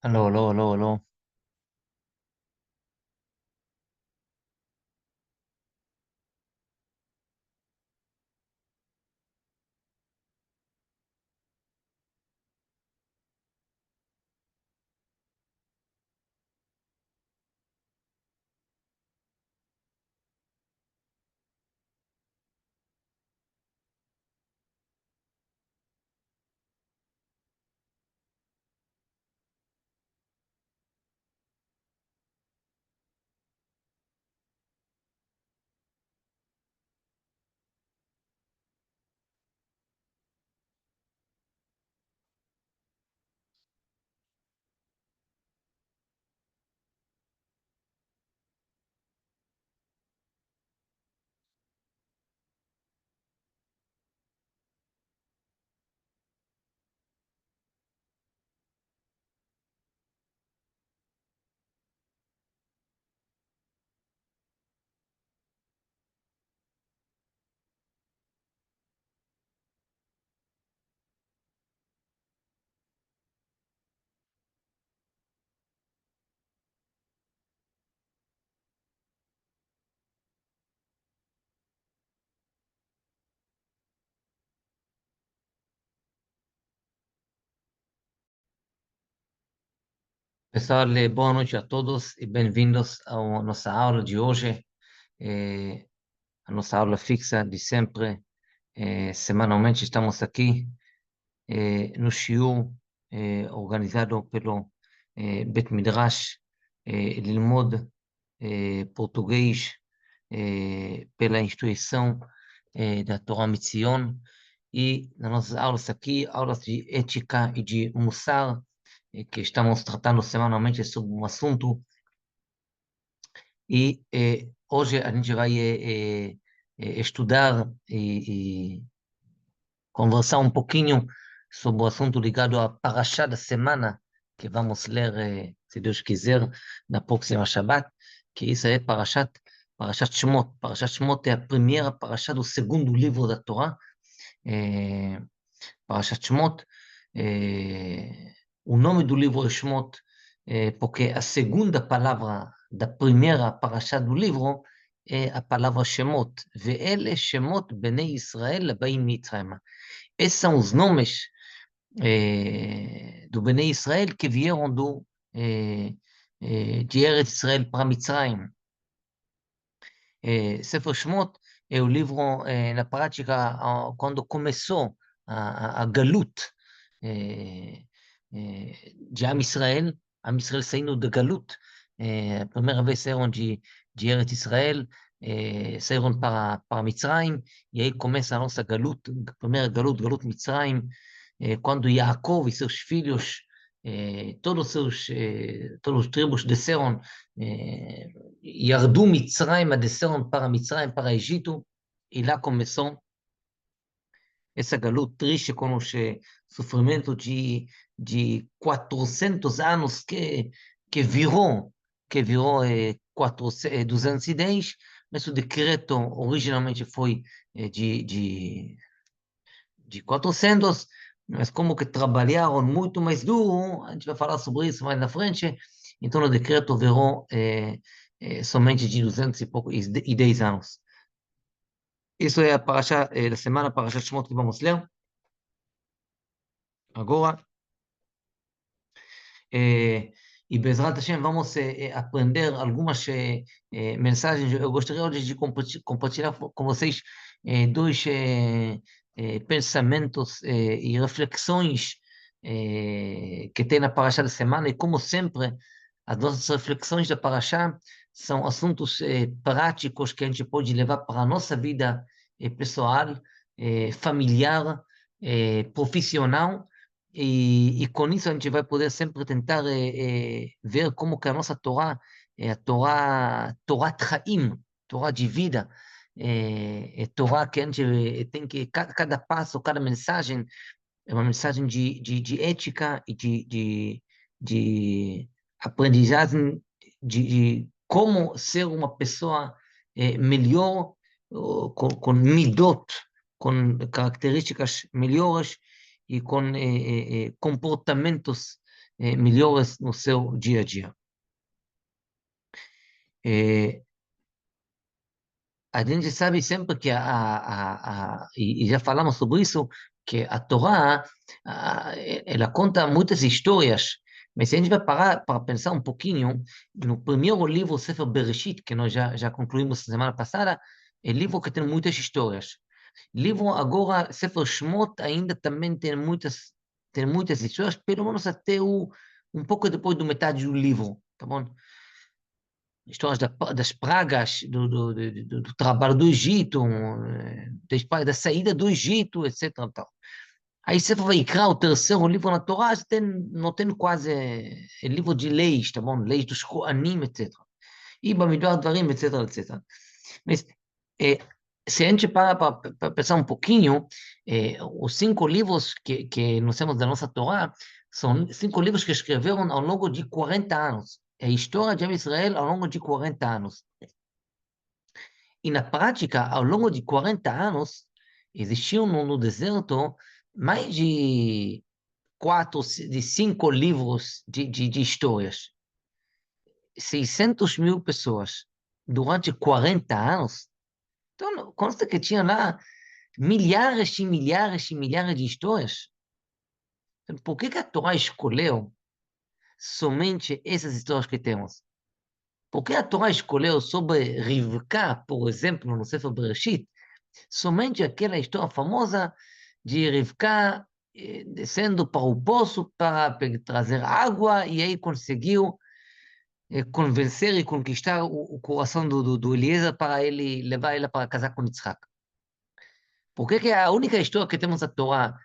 Aló, aló, aló, aló. Pessoal, boa noite a todos e bem-vindos à nossa aula de hoje, a nossa aula fixa de sempre. Semanalmente estamos aqui no shiur organizado pelo Bet Midrash Lilmod português pela instituição da Torá Mitzion. E nas nossas aulas aqui, aulas de ética e de Mussar, que estamos tratando semanalmente sobre um assunto. E hoje a gente vai estudar e conversar um pouquinho sobre o assunto ligado à Parashá da semana, que vamos ler, se Deus quiser, na próxima Shabbat, que isso é Parashat Shemot. Parashat Shemot é a primeira Parashá do segundo livro da Torá. eh, Parashat Shemot. O nome do livro é Shemot, porque a segunda palavra da primeira Parashá do livro é a palavra Shemot. Ve'ele Shemot Bnei Israel Abaim Mitzrayim. Esses são os nomes do Bnei Israel que vieram de Eretz Israel para Mitzrayim. Sefer Shemot é o livro, na prática, quando começou a Galut de Am Israel saindo da Galut, a primeira vez saíram de Eretz Israel, saíram para Mitzrayim, e aí começa a nossa Galut, a primeira Galut, Galut Mitzrayim, quando Yaakov e seus filhos, todos os tribos desceram, ירדו מצרימה, desceram para Mitzrayim, para Egito, e lá começou essa galut triste com os sofrimento de 400 anos que virou 210, mas o decreto originalmente foi de 400, mas como que trabalharam muito mais duro, a gente vai falar sobre isso mais na frente, então o decreto virou somente de 200 e pouco, e 10 anos. Isso é a parasha da semana, Parashat Shemot, que vamos ler agora. E Bezrat Hashem, vamos aprender algumas mensagens. Eu gostaria hoje de compartilhar com vocês dois pensamentos e reflexões que tem na Parashá da semana. E como sempre, as nossas reflexões da Parashá são assuntos práticos que a gente pode levar para a nossa vida pessoal, familiar, profissional. E com isso a gente vai poder sempre tentar ver como que a nossa Torá é a Torá Chaim, Torá de vida, é Torá que a gente tem que, cada passo, cada mensagem é uma mensagem de ética e de aprendizagem de como ser uma pessoa melhor, com midot, com características melhores e com comportamentos melhores no seu dia a dia. A gente sabe sempre que e já falamos sobre isso, que a Torá, ela conta muitas histórias, mas se a gente vai parar para pensar um pouquinho, no primeiro livro, Sefer Bereshit, que nós já concluímos semana passada, é livro que tem muitas histórias. Livro agora, Sefer Shmot, ainda também tem muitas histórias, pelo menos até um pouco depois do metade do livro, tá bom? Histórias das pragas, do trabalho do Egito, da saída do Egito, etc. Tal. Aí você vai criar o terceiro livro na Torá, não tem quase livro de leis, tá bom? Leis dos Kohanim, etc. E Bamidbar Dvarim, etc, etc. Mas se a gente para pensar um pouquinho, os 5 livros que nós temos da nossa Torá são 5 livros que escreveram ao longo de 40 anos. É a história de Israel ao longo de 40 anos. E na prática, ao longo de 40 anos, existiam no deserto mais de 5 livros de histórias. 600 mil pessoas durante 40 anos. Então, consta que tinha lá milhares e milhares e milhares de histórias. Então, por que a Torá escolheu somente essas histórias que temos? Por que a Torá escolheu sobre Rivka, por exemplo, no Sefer Bereshit, somente aquela história famosa de Rivka descendo para o poço para trazer água e aí conseguiu convencer e conquistar o coração do Eliezer para ele levar ela para casar com Yitzhak? Por que a única história que temos na Torá,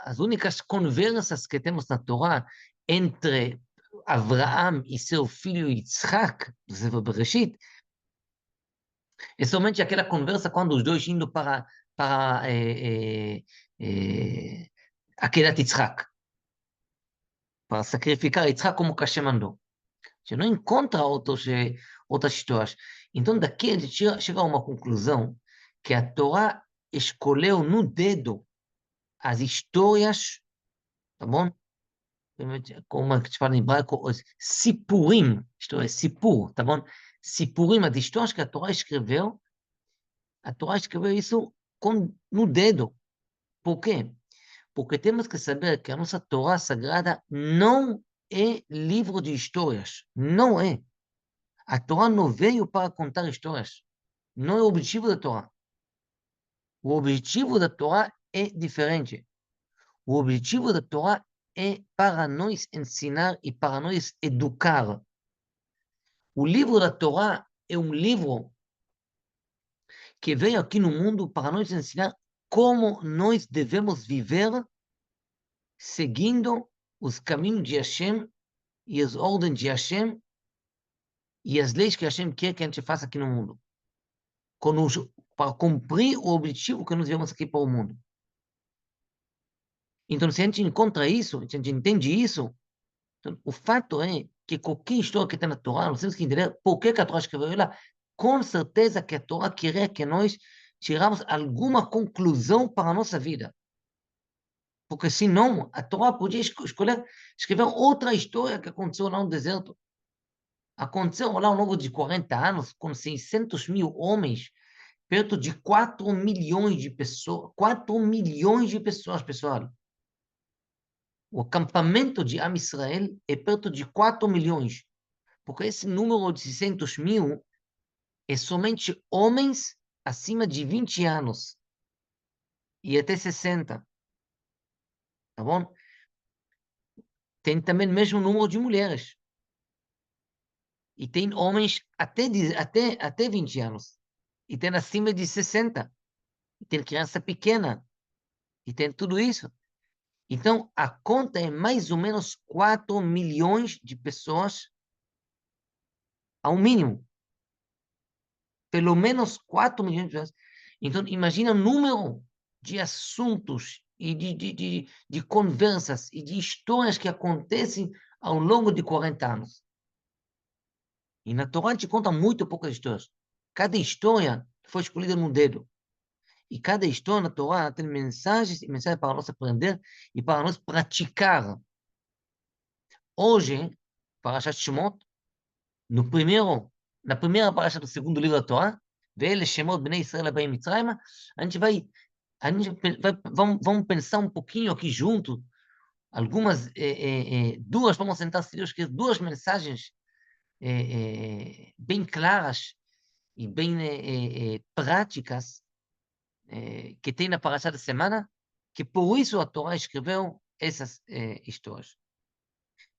as únicas conversas que temos na Torá entre Abraão e seu filho Yitzhak, do Sefer Bereshit, é somente aquela conversa quando os dois indo para Akedat Yitzhak, para sacrificar Yitzhak como que Hashem mandou. Você não encontra outras histórias. Então, daqui a gente chega a uma conclusão que a Torá escolheu no dedo as histórias, tá bom? Como é que se fala em hebraico? Os Sipurim, isto é, Sipur, tá bom? Sipurim, as histórias que a Torá escreveu isso no dedo. Por quê? Porque temos que saber que a nossa Torá Sagrada não é livro de histórias. Não é. A Torá não veio para contar histórias. Não é o objetivo da Torá. O objetivo da Torá é diferente. O objetivo da Torá é para nós ensinar e para nós educar. O livro da Torá é um livro que veio aqui no mundo para nos ensinar como nós devemos viver seguindo os caminhos de Hashem e as ordens de Hashem e as leis que Hashem quer que a gente faça aqui no mundo. Para cumprir o objetivo que nós viemos aqui para o mundo. Então, se a gente encontra isso, se a gente entende isso, então, o fato é que qualquer história que tem na Torá, nós temos que entender por que a Torá escreveu ela. Com certeza que a Torá queria que nós tiramos alguma conclusão para a nossa vida. Porque senão, a Torá podia escrever outra história que aconteceu lá no deserto. Aconteceu lá ao longo de 40 anos, com 600 mil homens, perto de 4 milhões de pessoas. 4 milhões de pessoas, pessoal. O acampamento de Am Israel é perto de 4 milhões, porque esse número de 600 mil é somente homens acima de 20 anos e até 60, tá bom? Tem também o mesmo número de mulheres. E tem homens até 20 anos. E tem acima de 60. E tem criança pequena. E tem tudo isso. Então, a conta é mais ou menos 4 milhões de pessoas ao mínimo. Pelo menos 4 milhões de pessoas. Então, imagina o número de assuntos e de conversas e de histórias que acontecem ao longo de 40 anos. E na Torá a gente conta muito poucas histórias. Cada história foi escolhida no dedo. E cada história na Torá tem mensagens e mensagens para nós aprender e para nós praticar. Hoje, Parashat Shemot, na primeira parasha do segundo livro da Torá, Ve'ele Shemot Bnei Israel Abei Mitzrayim, vamos pensar um pouquinho aqui junto, vamos tentar que duas mensagens bem claras e bem práticas que tem na parasha da semana, que por isso a Torá escreveu essas histórias.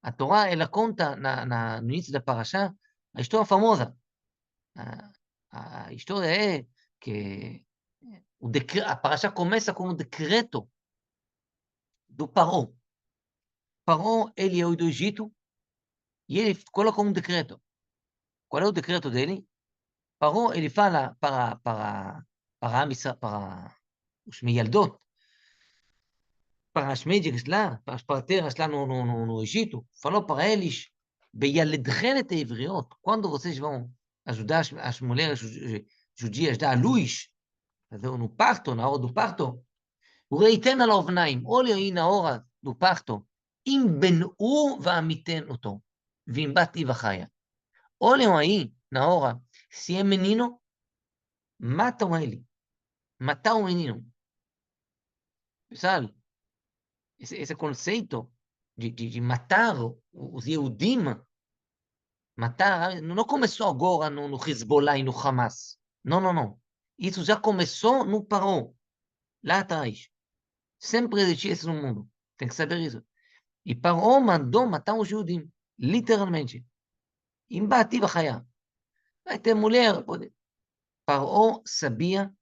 A Torá, ela conta no início da parasha a história famosa. A história é que a parasha começa com um decreto do Paró. Paró, ele é do Egito e ele coloca um decreto. Qual é o decreto dele? Paró, ele fala para os Meyaldot, para as médicas lá, para as parteiras lá no Egito, falou para eles, Beyaledchen et Ivriot, quando vocês vão ajudar as mulheres judias a dar à luz, no parto, na hora do parto, וראיתן על האובניים, olhem aí na hora do parto, אם בנאו ועמיתן אותו, ואם בת היא וחיה. Olhem aí na hora, se é menino, matam ele. Matar o menino. Pessoal, esse conceito de matar os Yehudim, matar, não começou agora no Hezbollah e no Hamas. Não, não, não. Isso já começou no Paró, lá atrás. Sempre existiu isso no mundo. Tem que saber isso. E Paró mandou matar os judeus, literalmente. Em Bati Bachaya. Vai ter mulher. Paró sabia.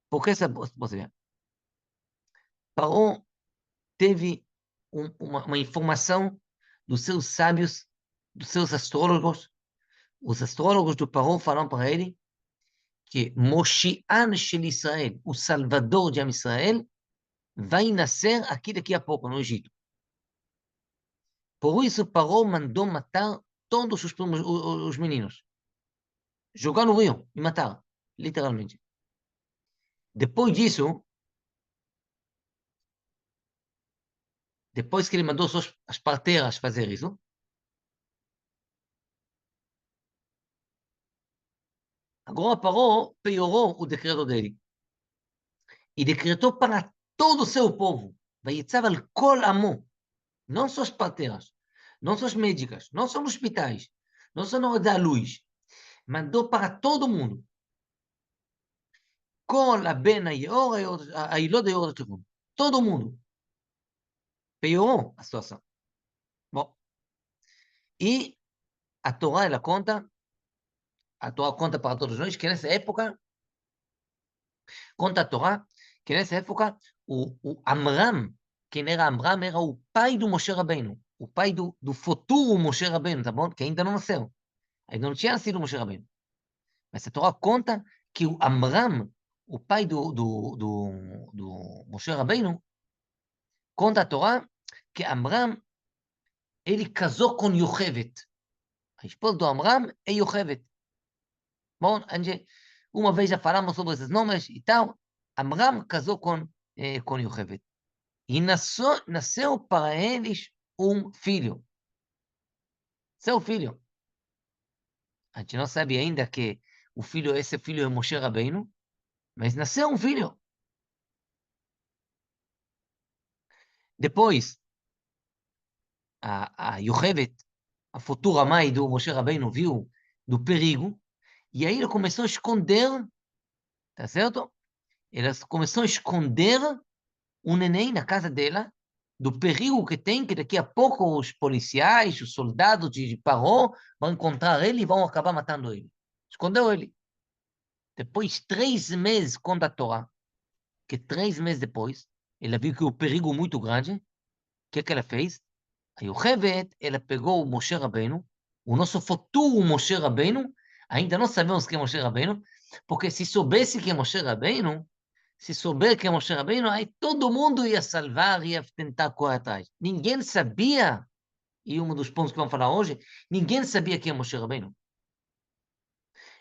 Por que sabia? Paró teve uma informação dos seus sábios, dos seus astrólogos. Os astrólogos do Paró falaram para ele que Moshiach Shel Israel, o salvador de Israel, vai nascer aqui daqui a pouco, no Egito. Por isso, Paró mandou matar todos os meninos. Jogar no rio e matar, literalmente. Depois disso, depois que ele mandou as parteiras fazer isso, agora Paró piorou o decreto dele. E decretou para todo o seu povo. ויצב על כל עמו, não só as parteiras, não só as médicas, não só os hospitais, não só na hora da luz. Mandou para todo mundo. כל הבן היילוד היורד לכיוון. Todo mundo. Piorou a situação. Bom, e a Torá, ela conta, a Torá conta para todos nós que nessa época, conta a Torá, que nessa época o Amram, quem era Amram, era o pai do Moshe Rabbeinu, o pai do futuro Moshe Rabbeinu, tá bom? Que ainda não nasceu. Ainda não tinha nascido Moshe Rabbeinu. Mas a Torá conta que o Amram, o pai do Moshe Rabbeinu, conta a Torá que Amram, ele casou com Yochevet. A esposa do Amram é Yochevet. Bom, uma vez já falamos sobre esses nomes e tal. Amram casou com Yochevet. E nasceu para eles um filho. Seu filho. A gente não sabe ainda que esse filho é Moshe Rabbeinu, mas nasceu um filho. Depois, a Yochevet, a futura mãe do Moshe Rabbeinu, viu do perigo, e aí ele começou a esconder, tá certo? Ela começou a esconder um neném na casa dela, do perigo que tem, que daqui a pouco os policiais, os soldados de Paró vão encontrar ele e vão acabar matando ele. Escondeu ele. Depois, 3 meses, conta a Torá, que 3 meses depois, ela viu que o perigo é muito grande. O que ela fez? A Yochevet, ela pegou o Moshe Rabbeinu, o nosso futuro Moshe Rabbeinu, ainda não sabemos quem é Moshe Rabbeinu, porque se soubesse quem é Moshe Rabbeinu, se souber que é Moshe Rabbeinu, aí todo mundo ia salvar, ia tentar correr atrás. Ninguém sabia, e um dos pontos que vamos falar hoje, ninguém sabia quem é Moshe Rabbeinu.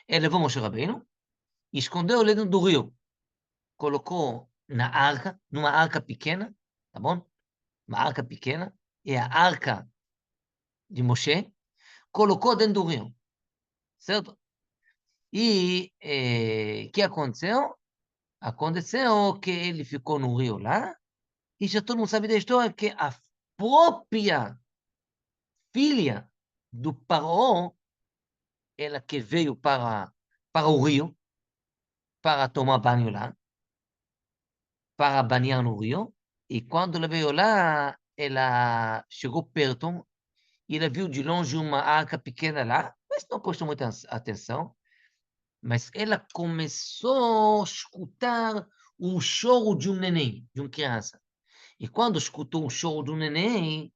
Ele levou Moshe Rabbeinu e escondeu ele dentro do rio, colocou numa arca pequena, tá bom? Uma arca pequena, é a arca de Moshe, colocou dentro do rio, certo? E o que aconteceu? Aconteceu que ele ficou no rio lá, e já todo mundo sabe da história que a própria filha do Faraó, ela que veio para o rio, para tomar banho lá, para banhar no rio, e quando ela veio lá, ela chegou perto e ela viu de longe uma arca pequena lá, mas não prestou muita atenção, mas ela começou a escutar o choro de um neném, de uma criança. E quando escutou o choro de um neném,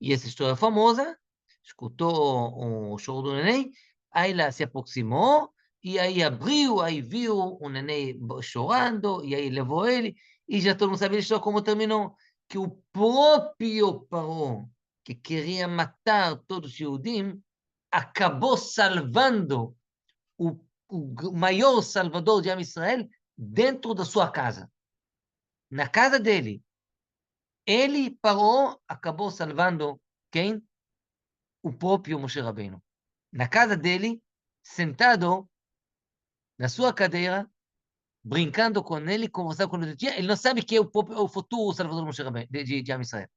e essa história é famosa, escutou o choro do neném, aí ela se aproximou, e aí abriu, aí viu o neném chorando, e aí levou ele, e já todo mundo sabia a história como terminou, que o próprio Paró, que queria matar todos os Yehudim, acabou salvando o maior salvador de Israel dentro da sua casa, na casa dele. Ele, Paró, acabou salvando quem? O próprio Moshe Rabbeinu. Na casa dele, sentado na sua cadeira, brincando com ele, conversando com ele não sabe que é o futuro Salvador Moshe Rabbeinu, de Israel.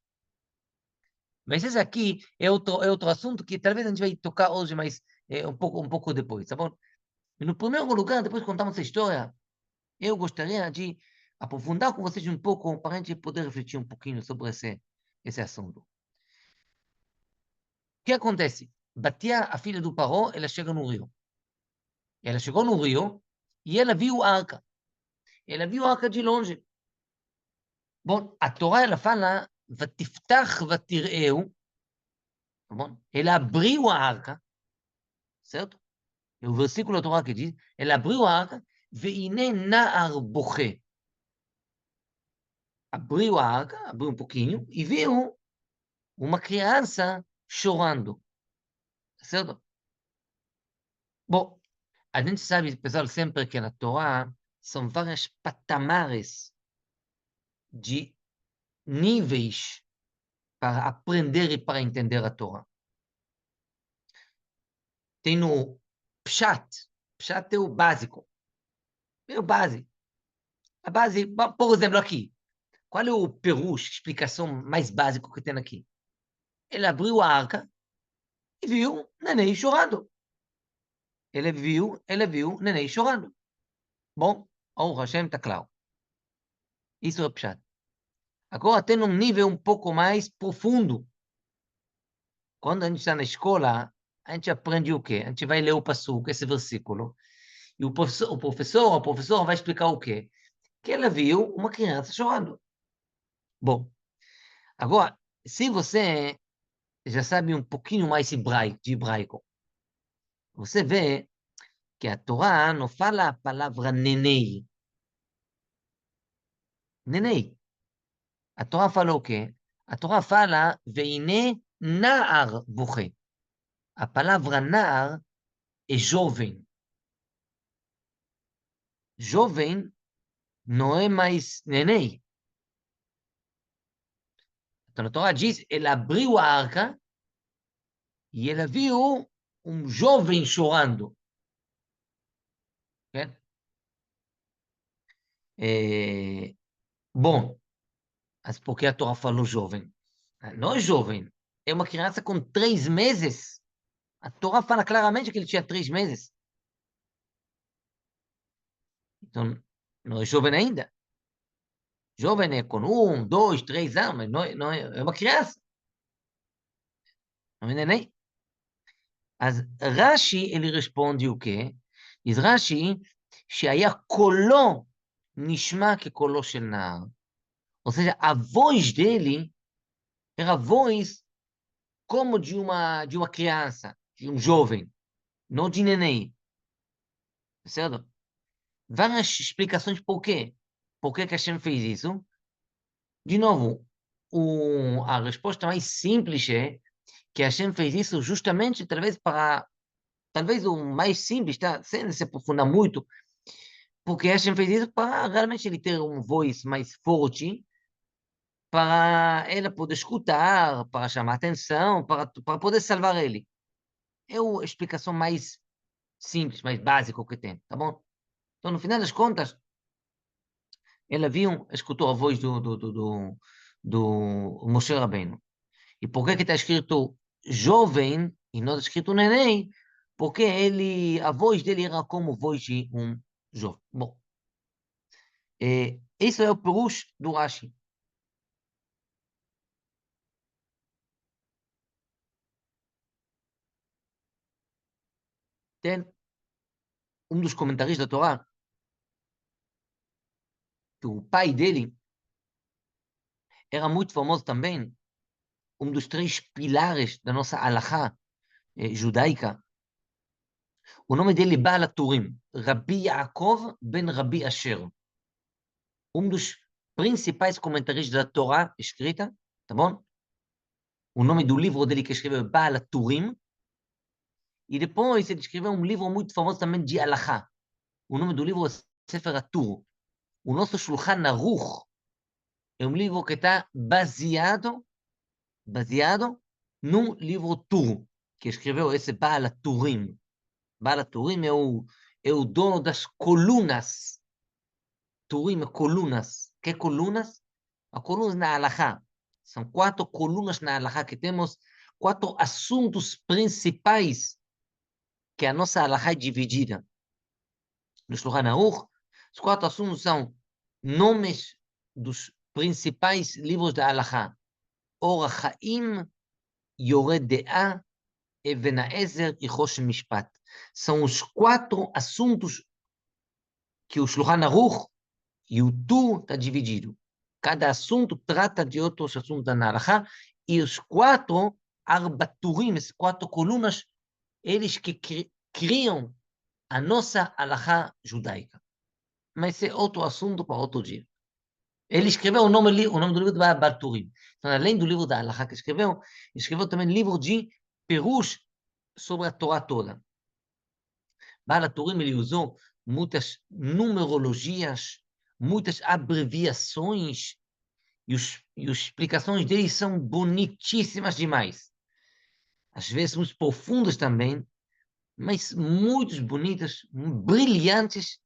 Mas esse aqui é outro assunto que talvez a gente vai tocar hoje, mas um pouco depois, tá bom? E no primeiro lugar, depois de contarmos essa história, eu gostaria de aprofundar com vocês um pouco para a gente poder refletir um pouquinho sobre esse assunto. O que acontece? Batia, a filha do Paró, ela chega no rio. Ela chegou no rio e ela viu a arca. Ela viu a arca de longe. Bom, a Torá, ela fala, vatiftach vatireu, tá bom? Ela abriu a arca, certo? É o versículo da Torá que diz, ela abriu a arca, veine na'ar boche. Abriu a arca, abriu um pouquinho, e viu uma criança chorando, certo? Bom, a gente sabe, pessoal, sempre que na Torá são várias patamares de níveis para aprender e para entender a Torá. Tem no Pshat. Pshat é o básico. É o base. A base, por exemplo, aqui. Qual é o perush, explicação mais básica que tem aqui? Ele abriu a arca e viu neném chorando. Ele viu neném chorando. Bom, o Hashem está claro. Isso é o Pshat. Agora tem um nível um pouco mais profundo. Quando a gente está na escola, a gente aprende o quê? A gente vai ler o passuco, esse versículo, e a professora vai explicar o quê? Que ela viu uma criança chorando. Bom, agora, se você já sabe um pouquinho mais de hebraico, você vê que a Torá não fala a palavra nenei. Nenei. A Torá fala o quê? A Torá fala veine na'ar boche. A palavra na'ar é jovem. Jovem não é mais nenei. Então a Torá diz, ele abriu a arca e ele viu um jovem chorando. Okay? Bom, mas por que a Torá falou jovem? Não é jovem, é uma criança com 3 meses. A Torá fala claramente que ele tinha 3 meses. Então, não é jovem ainda. Jovem é com 1, 2, 3 anos, mas não é uma criança. Não é neném. As Rashi, ele responde o quê? Diz Rashi, שהיה קולו נשמע כקולו של נער. Ou seja, a voz dele era a voz como de uma criança, de um jovem, não de neném. Certo? Várias explicações por quê. Por que Hashem fez isso? De novo, a resposta mais simples é que Hashem fez isso justamente talvez o mais simples, tá? Sem se aprofundar muito, Porque Hashem fez isso para realmente ele ter um voz mais forte, para ela poder escutar, para chamar atenção, para poder salvar ele. É a explicação mais simples, mais básica que tem, tá bom? Então, no final das contas, ela viu, escutou a voz do Moshe Rabbeinu. E por que está escrito jovem e não está escrito neném? Porque a voz dele era como voz de um jovem. Bom, isso é o perush do Rashi. Tem um dos comentaristas da Torá, que o pai dele era muito famoso também, um dos três pilares da nossa halakha judaica. O nome dele é Baal HaTurim, Rabbi Yaakov ben Rabbi Asher. Um dos principais comentaristas da Torá escrita, tá bom? O nome do livro dele que escreveu é Baal HaTurim. E depois ele escreveu um livro muito famoso também de halakha. O nome do livro é Sefer HaTur. O nosso Shulchan Aruch é um livro que está baseado num livro Tur, que escreveu esse Baal HaTurim. Baal HaTurim é o dono das colunas. Turim é colunas. Que colunas? A colunas na halakha. São 4 colunas na halakha que temos, 4 assuntos principais que a nossa halakha é dividida. No Shulchan Aruch, os 4 assuntos são nomes dos principais livros da halakha. Orach Chaim, Yored De'ah, Even HaEzer e Rosh Mishpat. São os 4 assuntos que o Shulchan Aruch e o Tu está dividido. Cada assunto trata de outros assuntos da halakha e os 4 arbaturim, as 4 colunas, eles que criam a nossa halakha judaica. Mas esse é outro assunto para outro dia. Ele escreveu o nome do livro do Baal Turim. Então, além do livro da halakha que escreveu também livro de Perush sobre a Torá toda. Baal Turim ele usou muitas numerologias, muitas abreviações, e as explicações dele são bonitíssimas demais. Às vezes muito profundas também, mas muito bonitas, brilhantes.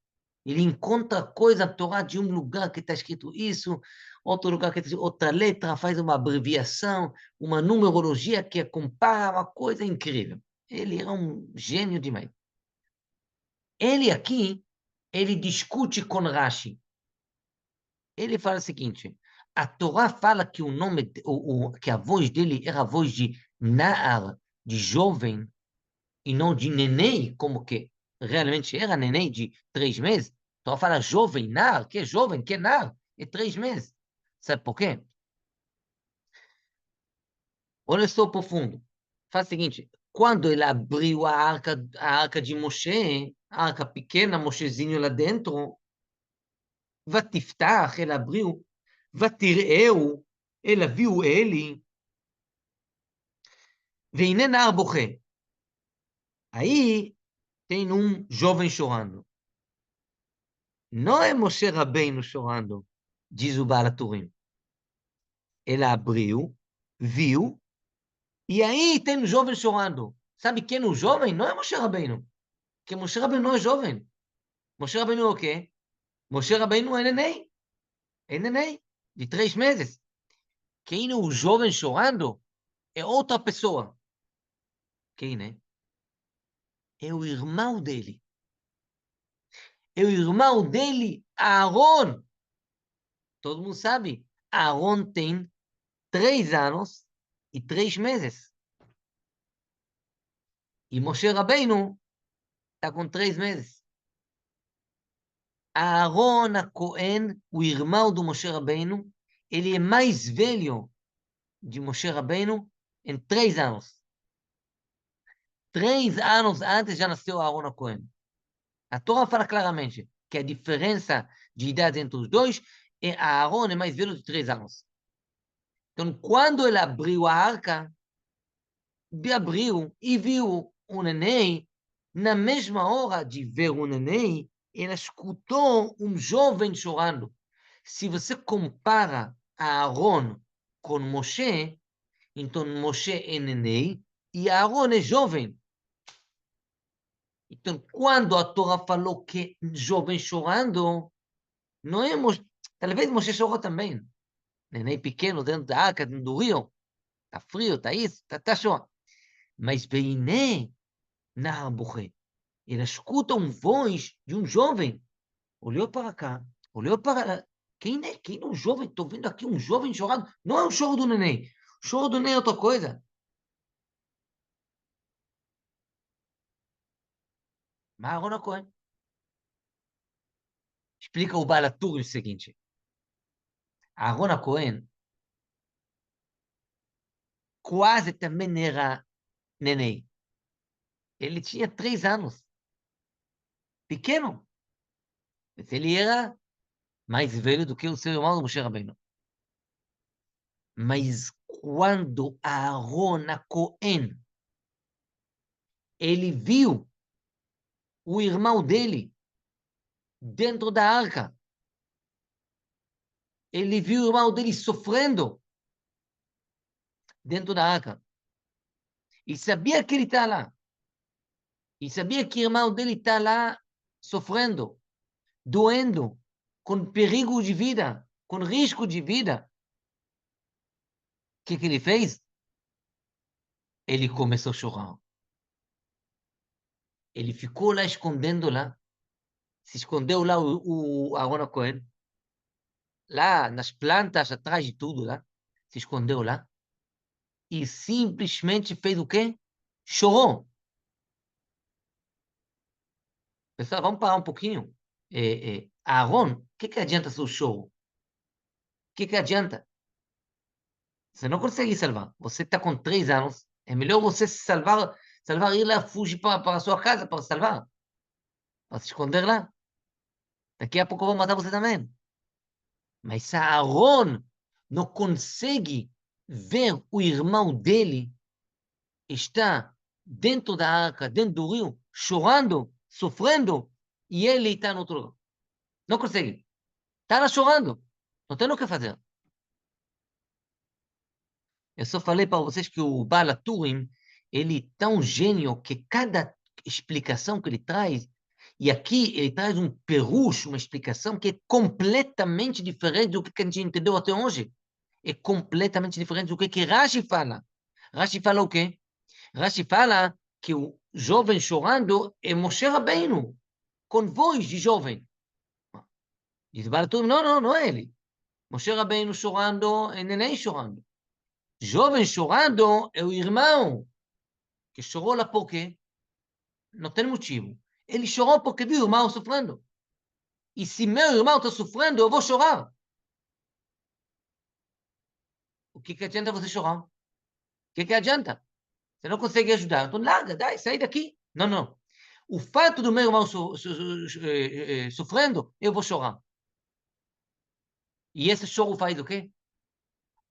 Ele encontra coisa na Torá de um lugar que está escrito isso, outro lugar que está escrito outra letra, faz uma abreviação, uma numerologia que compara uma coisa incrível. Ele era um gênio demais. Ele aqui, ele discute com Rashi. Ele fala o seguinte: a Torá fala que o nome, que a voz dele era a voz de Naar, de jovem, e não de neném, como que realmente era neném de 3 meses. A Torá fala jovem, Naar, que é jovem, que é Naar, é 3 meses. Sabe por quê? Olha só o profundo. Faz o seguinte: quando ele abriu a arca de Moshe, a arca pequena, Moshezinho lá dentro, ותפתח, ele abriu, ותראהו, ela viu ele, והנה נער בוכה. Aí tem um jovem chorando. Não é Moshe Rabbeinu chorando, diz o Baal HaTurim. Ela abriu, viu, e aí tem um jovem chorando. Sabe quem é o jovem? Não é Moshe Rabbeinu. Porque Moshe Rabbeinu não é jovem. Moshe Rabbeinu é o quê? Moshe Rabbeinu é neném. É neném, de 3 meses. Quem é o jovem chorando é outra pessoa. Quem é? É o irmão dele. É o irmão dele, Aaron. Todo mundo sabe. Aaron tem 3 anos e 3 meses. E Moshe Rabbeinu está com 3 meses. Aaron a Cohen, o irmão do Moshe Rabbeinu, ele é mais velho de Moshe Rabbeinu em 3 anos. 3 anos antes já nasceu Aaron a Cohen. A Torá fala claramente que a diferença de idade entre os dois é Aaron é mais velho de 3 anos. Então, quando ele abriu a arca, abriu e viu o neném, na mesma hora de ver o neném, ela escutou um jovem chorando. Se você compara Aaron com Moshe, então Moshe é neném e Aaron é jovem. Então, quando a Torá falou que jovem chorando, não é Moshe. Talvez Moshe chorou também. Neném pequeno dentro da arca, dentro do rio. Está frio, está isso, está chorando. Mas Beiné, Nahabuché, ele escuta uma voz de um jovem. Olhou para cá, olhou para. Quem é? Quem é um jovem? Estou vendo aqui um jovem chorando. Não é o choro do neném. O choro do neném é outra coisa. Mas Aaron Cohen explica o Balatur o seguinte. Aaron Cohen quase também era neném. Ele tinha 3 anos. Pequeno. Mas ele era mais velho do que o seu irmão do Moshe Rabbeinu. Mas quando Aaron Cohen ele viu o irmão dele dentro da arca, ele viu o irmão dele sofrendo dentro da arca, e sabia que ele está lá, e sabia que o irmão dele está lá sofrendo, doendo, com perigo de vida, com risco de vida. O que ele fez? Ele começou a chorar. Ele ficou lá escondendo lá, se escondeu lá o Aaron Cohen, lá nas plantas, atrás de tudo lá, se escondeu lá, e simplesmente fez o quê? Chorou. Pessoal, vamos parar um pouquinho. Aaron, o que adianta seu choro? O que adianta? Você não consegue salvar. Você está com 3 anos. É melhor você se salvar, ir lá, fugir para a sua casa para salvar, para se esconder lá. Daqui a pouco vão matar você também. Mas Aaron não consegue ver o irmão dele está dentro da arca, dentro do rio, chorando, sofrendo, e ele está no outro lugar. Não consegue. Está lá chorando. Não tem o que fazer. Eu só falei para vocês que o Bala Turim, ele é tão gênio que cada explicação que ele traz, e aqui ele traz um perucho, uma explicação que é completamente diferente do que a gente entendeu até hoje. É completamente diferente do que Rashi fala. Rashi fala o quê? Rashi fala que o jovem chorando é Moshe Rabbeinu, com voz de jovem. Diz Bala Turim, não é ele. Moshe Rabbeinu chorando é neném chorando. Jovem chorando é o irmão que chorou lá por quê? Não tem motivo. Ele chorou porque viu o irmão sofrendo. E se meu irmão está sofrendo, eu vou chorar. O que adianta você chorar? O que adianta? Você não consegue ajudar. Então larga, dai, sai daqui. Não. O fato do meu irmão sofrendo, eu vou chorar. E esse choro faz o quê?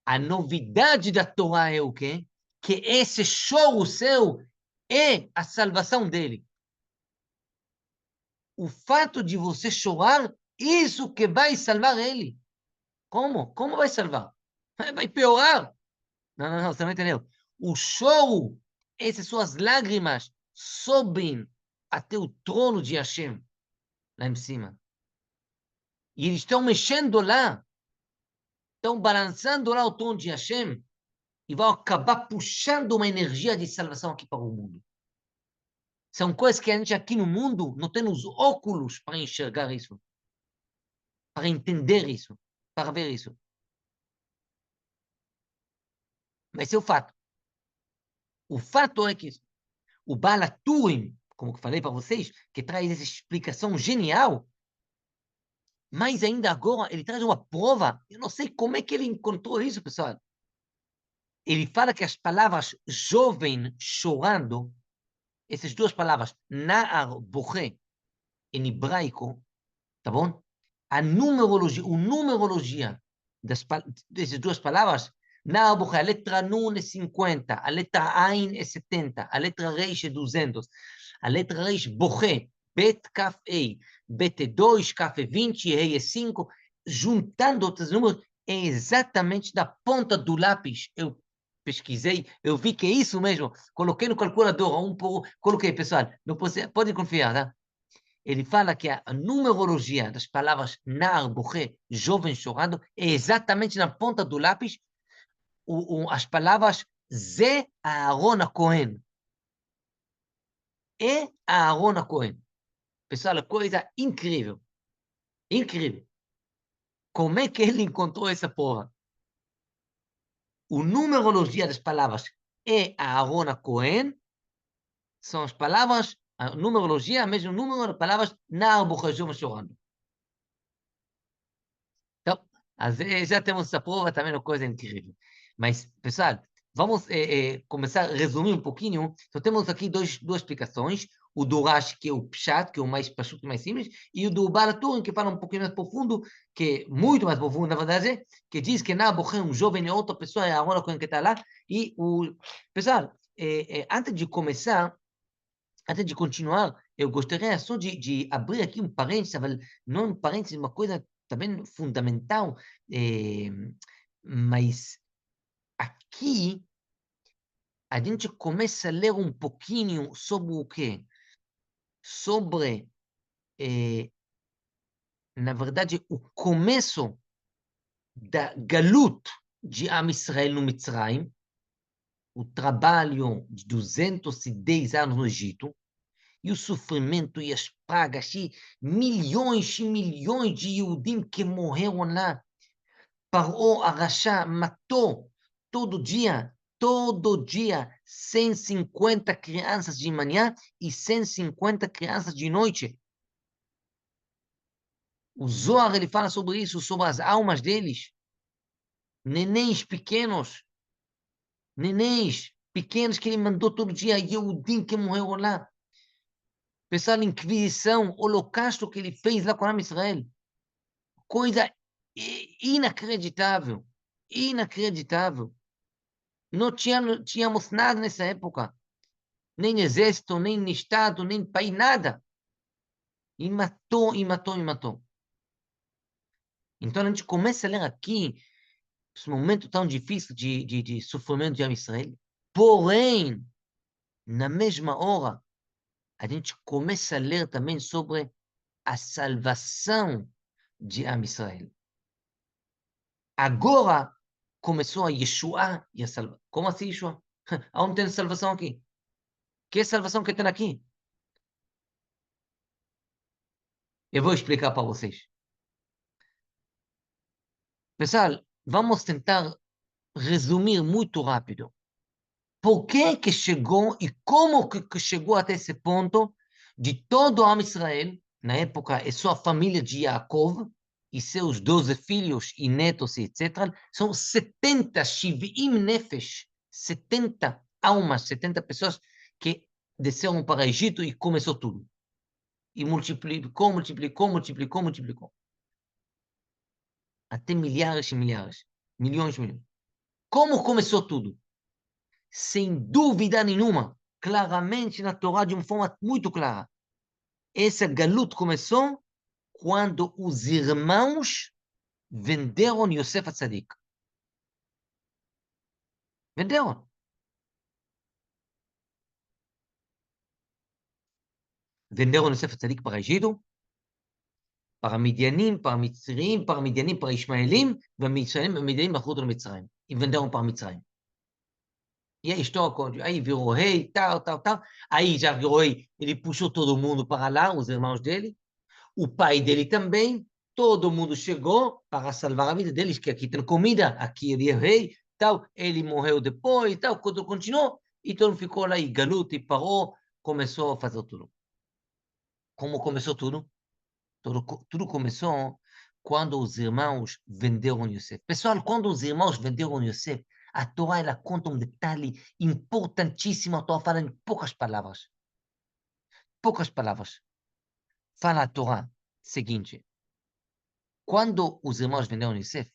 A novidade da Torá é o quê? Que esse choro seu é a salvação dele. O fato de você chorar, isso que vai salvar ele. Como? Como vai salvar? Vai piorar. Não, você não entendeu. O choro, essas suas lágrimas, sobem até o trono de Hashem, lá em cima. E eles estão mexendo lá, estão balançando lá o trono de Hashem, e vão acabar puxando uma energia de salvação aqui para o mundo. São coisas que a gente aqui no mundo não tem os óculos para enxergar isso, para entender isso, para ver isso. Mas esse é o fato. O fato é que o Bala Turim, como eu falei para vocês, que traz essa explicação genial, mas ainda agora ele traz uma prova. Eu não sei como é que ele encontrou isso, pessoal. Ele fala que as palavras jovem chorando, essas duas palavras, Naar Boché, em hebraico, tá bom? A numerologia dessas duas palavras, Naar Boché, a letra Nun é 50, a letra Ain é 70, a letra Reish é 200, a letra Reish Boché Bet Kaf Ei, Bet é 2, Kaf é 20, Ei é 5, juntando outros números, é exatamente da ponta do lápis. Eu pesquisei, eu vi que é isso mesmo. Coloquei no calculador, coloquei, pessoal, não pode confiar, tá? Ele fala que a numerologia das palavras nar, boché, jovem chorando, é exatamente na ponta do lápis as palavras Zé Aaron Cohen. É Aaron Cohen. Pessoal, é coisa incrível. Incrível. Como é que ele encontrou essa porra? O numerologia das palavras é Aaron Cohen são as palavras, a numerologia, mesmo número de palavras nar, boché, jovem chorando. Então, já temos essa prova, também é uma coisa incrível. Mas, pessoal, vamos começar a resumir um pouquinho. Então, temos aqui duas explicações. O do Rashi, que é o Pshat, que é o mais pachuto, mais simples, e o do Baal HaTurim, que fala um pouquinho mais profundo, que é muito mais profundo, na verdade, que diz que Nabucco é um jovem e outra pessoa, é Aaron Cohen que está lá. E, pessoal, antes de começar, antes de continuar, eu gostaria só de abrir aqui um parênteses, mas não um parênteses, uma coisa também fundamental, mas aqui a gente começa a ler um pouquinho sobre o quê? Sobre, na verdade, o começo da galut de Am Israel no Mitzrayim, o trabalho de 210 anos no Egito, e o sofrimento e as pragas, e milhões de Yudim que morreram lá. Parou Arachá matou todo dia, 150 crianças de manhã e 150 crianças de noite. O Zohar, ele fala sobre isso, sobre as almas deles. Nenéns pequenos que ele mandou todo dia, Yehudim que morreram lá. Pessoal, Inquisição, Holocausto que ele fez lá com a Israel. Coisa inacreditável. Inacreditável. Não tínhamos nada nessa época. Nem exército, nem Estado, nem país, nada. E matou, e matou, e matou. Então a gente começa a ler aqui esse momento tão difícil de sofrimento de Am Israel. Porém, na mesma hora, a gente começa a ler também sobre a salvação de Am Israel. Agora começou a Yeshua e a salvação. Como assim, Yeshua? Aonde tem salvação aqui? Que salvação que tem aqui? Eu vou explicar para vocês. Pessoal, vamos tentar resumir muito rápido. Por que chegou e como que chegou até esse ponto de todo o Am Israel, na época, e sua família de Yaakov, e seus 12 filhos e netos, etc., são 70 Shivim Nefesh, 70 almas, 70 pessoas que desceram para o Egito e começou tudo. E multiplicou, multiplicou, multiplicou, multiplicou. Até milhares e milhares, milhões e milhões. Como começou tudo? Sem dúvida nenhuma, claramente na Torá, de uma forma muito clara. Essa galut começou quando os irmãos venderam Yosef Atzadik. Venderam. Venderam Yosef Atzadik para Egito, para Midianim, para Mitzrim, para Midianim, para Ismaelim, Midianim para Mitzrayim. E venderam para Mitzrayim. E aí história, aí virou rei, tal, tal, tal. Aí já virou rei, ele puxou todo mundo para lá, os irmãos dele. O pai dele também. Todo mundo chegou para salvar a vida deles, que aqui tem comida, aqui ele é rei, tal. Ele morreu depois, tal. Tudo continuou. E todo mundo ficou lá e Galut e parou, começou a fazer tudo. Como começou tudo? Tudo começou quando os irmãos venderam Yosef. Pessoal, quando os irmãos venderam Yosef, a Torá ela conta um detalhe importantíssimo. A Torá fala em poucas palavras. Poucas palavras. Fala a Torá seguinte. Quando os irmãos venderam Yosef,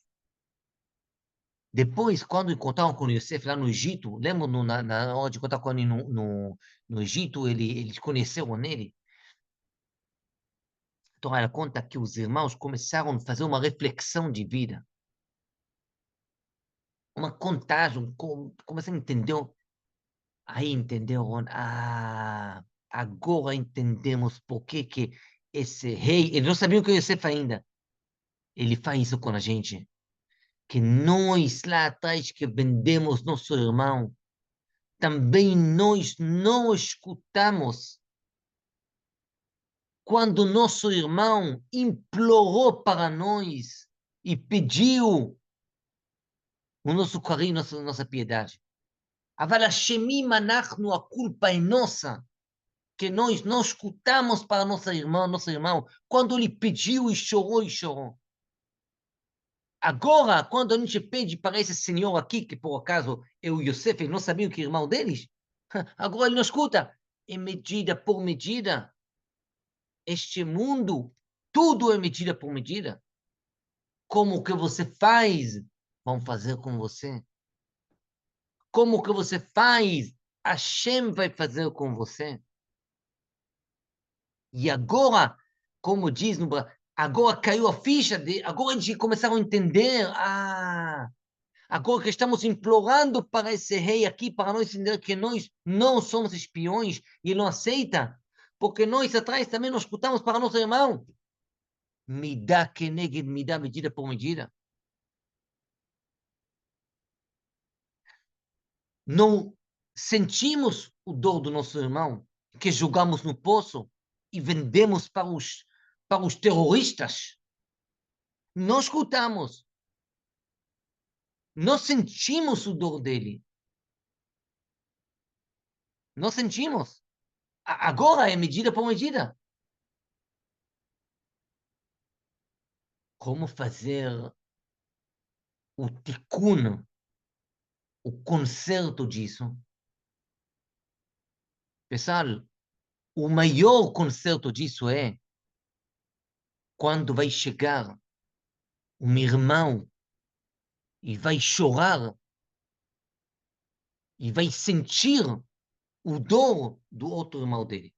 depois, quando encontraram com Yosef lá no Egito, lembra na hora de encontrar com ele no Egito, eles conheceram nele. A Torá ela conta que os irmãos começaram a fazer uma reflexão de vida, uma contagem, começaram a entender. Aí entenderam, agora entendemos por que esse rei, eles não sabiam o que Yosef ainda, ele faz isso com a gente, que nós lá atrás que vendemos nosso irmão, também nós não escutamos quando nosso irmão implorou para nós e pediu o nosso carinho, nossa piedade. אבל אשמים אנחנו, a culpa é nossa, que nós não escutamos para nosso irmão, quando ele pediu e chorou e chorou. Agora, quando a gente pede para esse senhor aqui, que por acaso é o Yosef, ele não sabia que é irmão deles, agora ele não escuta. É medida por medida. Este mundo, tudo é medida por medida. Como que você faz, vão fazer com você. Como que você faz, Hashem vai fazer com você. E agora, como diz no agora caiu a ficha, agora a gente começaram a entender, agora que estamos implorando para esse rei aqui, para nós entender que nós não somos espiões, e ele não aceita, porque nós atrás também não escutamos para nosso irmão. Midá que negue midá, medida por medida. Não sentimos o dor do nosso irmão, que jogamos no poço e vendemos para os terroristas. Não escutamos. Não sentimos o dor dele. Não sentimos. Agora é medida por medida. Como fazer o tikkun, o conserto disso? Pessoal, o maior conserto disso é quando vai chegar um irmão e vai chorar e vai sentir o dor do outro irmão dele.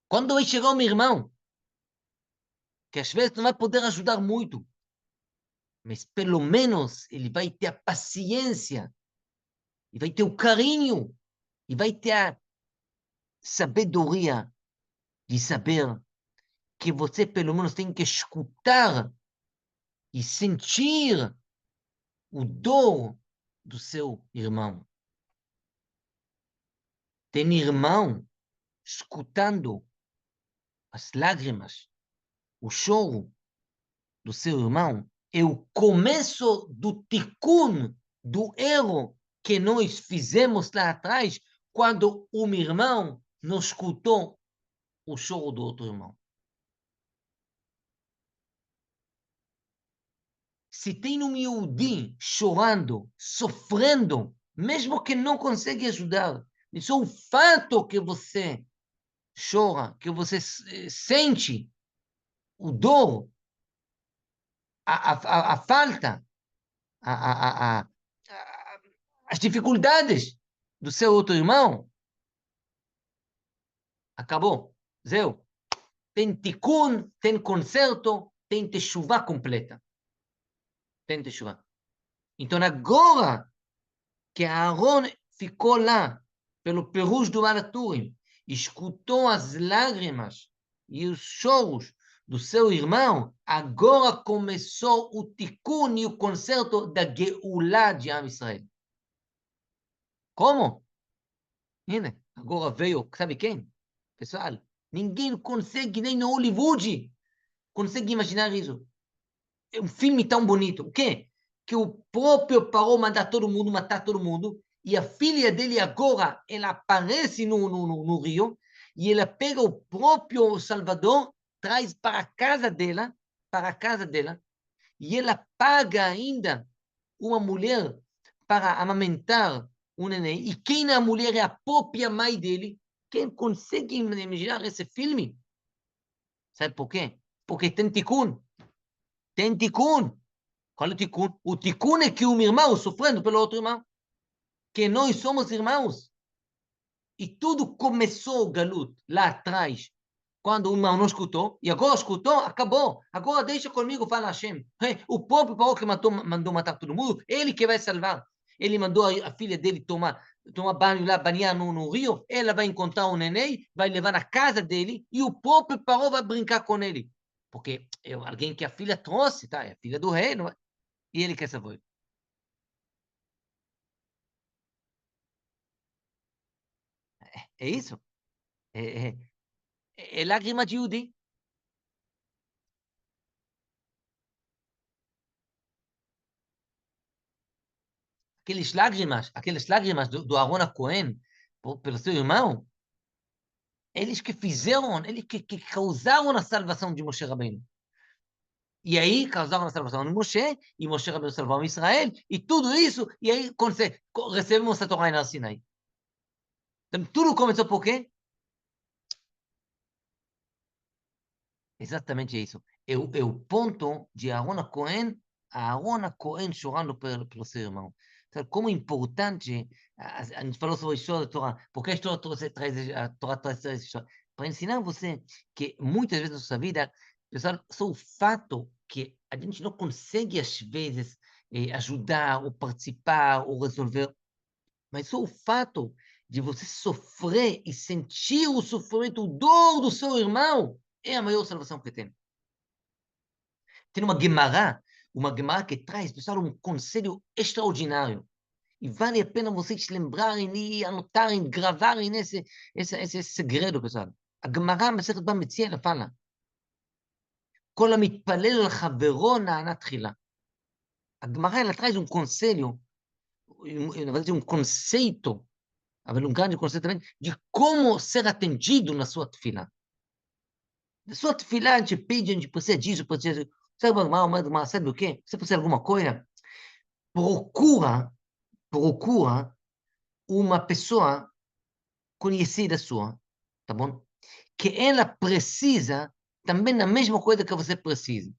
Quando vai chegar um irmão, que às vezes não vai poder ajudar muito, mas pelo menos ele vai ter a paciência, e vai ter o carinho, e vai ter a sabedoria de saber que você pelo menos tem que escutar e sentir o dor do seu irmão. Tem irmão escutando as lágrimas, o choro do seu irmão, é o começo do tikkun, do erro que nós fizemos lá atrás, quando um irmão não escutou o choro do outro irmão. Se tem um Yehudi chorando, sofrendo, mesmo que não consegue ajudar, só o fato que você chora, que você sente o dor, a falta, a, as dificuldades do seu outro irmão, acabou. Zeu. Tem tikkun, tem conserto, tem teshuvah completa. Tem teshuvah. Então agora que Aaron ficou lá, pelo Perush do Malaturim, escutou as lágrimas e os choros do seu irmão, agora começou o tikkun e o conserto da Geulah de Am Israel. Como? Agora veio, sabe quem? Pessoal, ninguém consegue, nem no Hollywood, consegue imaginar isso. É um filme tão bonito. O quê? Que o próprio Paró manda todo mundo matar todo mundo, e a filha dele agora, ela aparece no rio, e ela pega o próprio Salvador, traz para a casa dela, e ela paga ainda uma mulher para amamentar um neném, e quem é a mulher é a própria mãe dele. Quem consegue imaginar esse filme? Sabe por quê? Porque tem tikkun. Tem tikkun. Qual é o tikkun? O tikkun é que um irmão sofrendo pelo outro irmão. Que nós somos irmãos. E tudo começou, Galut, lá atrás, quando o irmão não escutou, e agora escutou, acabou. Agora deixa comigo, fala Hashem. O próprio Paro que mandou matar todo mundo, ele que vai salvar. Ele mandou a filha dele tomar banho lá, banhar no rio, ela vai encontrar um neném, vai levar na casa dele, e o próprio Paro vai brincar com ele. Porque é alguém que a filha trouxe, tá? É a filha do rei, não é? E ele quer saber. É isso? É, é, é lágrima de Yudi. Aqueles lágrimas do Aaron a Cohen pelo seu irmão, eles que fizeram, eles que causaram a salvação de Moshe Rabbeinu. E aí causaram a salvação de Moshe, e Moshe Rabbeinu salvou Israel, e tudo isso, e aí recebemos a Torá em Sinai. Então, tudo começou por quê? Exatamente isso. É o ponto de Aaron a Cohen chorando pelo seu irmão. Sabe como é importante, a gente falou sobre a história da Torá, porque a história a Torá traz essa história? Para ensinar você que muitas vezes na sua vida, pessoal, só o fato que a gente não consegue, às vezes, ajudar, ou participar, ou resolver, mas só o fato de você sofrer e sentir o sofrimento, o dor do seu irmão, é a maior salvação que tem. Tem uma Gemara que traz, pessoal, um conselho extraordinário. E vale a pena vocês lembrarem e anotarem, gravarem esse segredo, pessoal. A Gemara, מסכת במציאה, ela fala, כל המתפלל על חברו נענה תחילה. A Gemara, ela traz um conselho, na verdade, um conceito, um grande conceito também, de como ser atendido na sua tefila. Na sua tefila, a gente pede, a gente precisa disso, precisa... Sabe o quê? Você precisa de alguma coisa? Procura uma pessoa conhecida sua, tá bom? Que ela precisa também da mesma coisa que você precisa.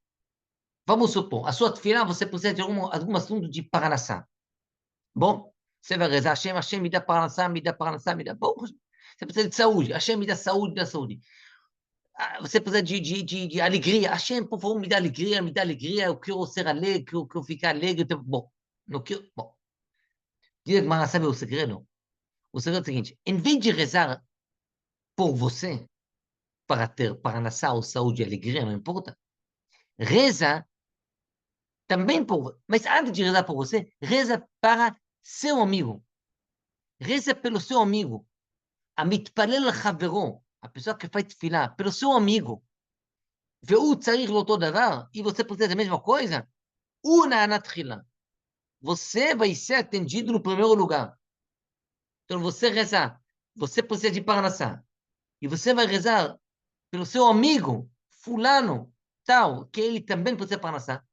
Vamos supor, a sua tefilá, você precisa de algum assunto de paranassá. Bom, você vai rezar, Hashem me dá paranassá, me dá paranassá, me dá... Bom, você precisa de saúde, Hashem me dá saúde, me dá saúde. Você precisa de alegria, Hashem, por favor, me dá alegria, eu quero ser alegre, eu quero ficar alegre. Bom, não quero... Bom, diga que sabe o segredo? O segredo é o seguinte, em vez de rezar por você, para ter parnassá ou saúde e alegria, não importa, reza também por... Mas antes de rezar por você, reza para seu amigo. Reza pelo seu amigo. המתפלל לחברו, a pessoa que faz תפילה, pelo seu amigo, והוא צריך לאותו דבר, e você precisa da mesma coisa, הוא נענה תחילה. Você vai ser atendido no primeiro lugar. Então você rezar, você precisa de parnassá, e você vai rezar pelo seu amigo, fulano, tal, que ele também precisa de parnassá.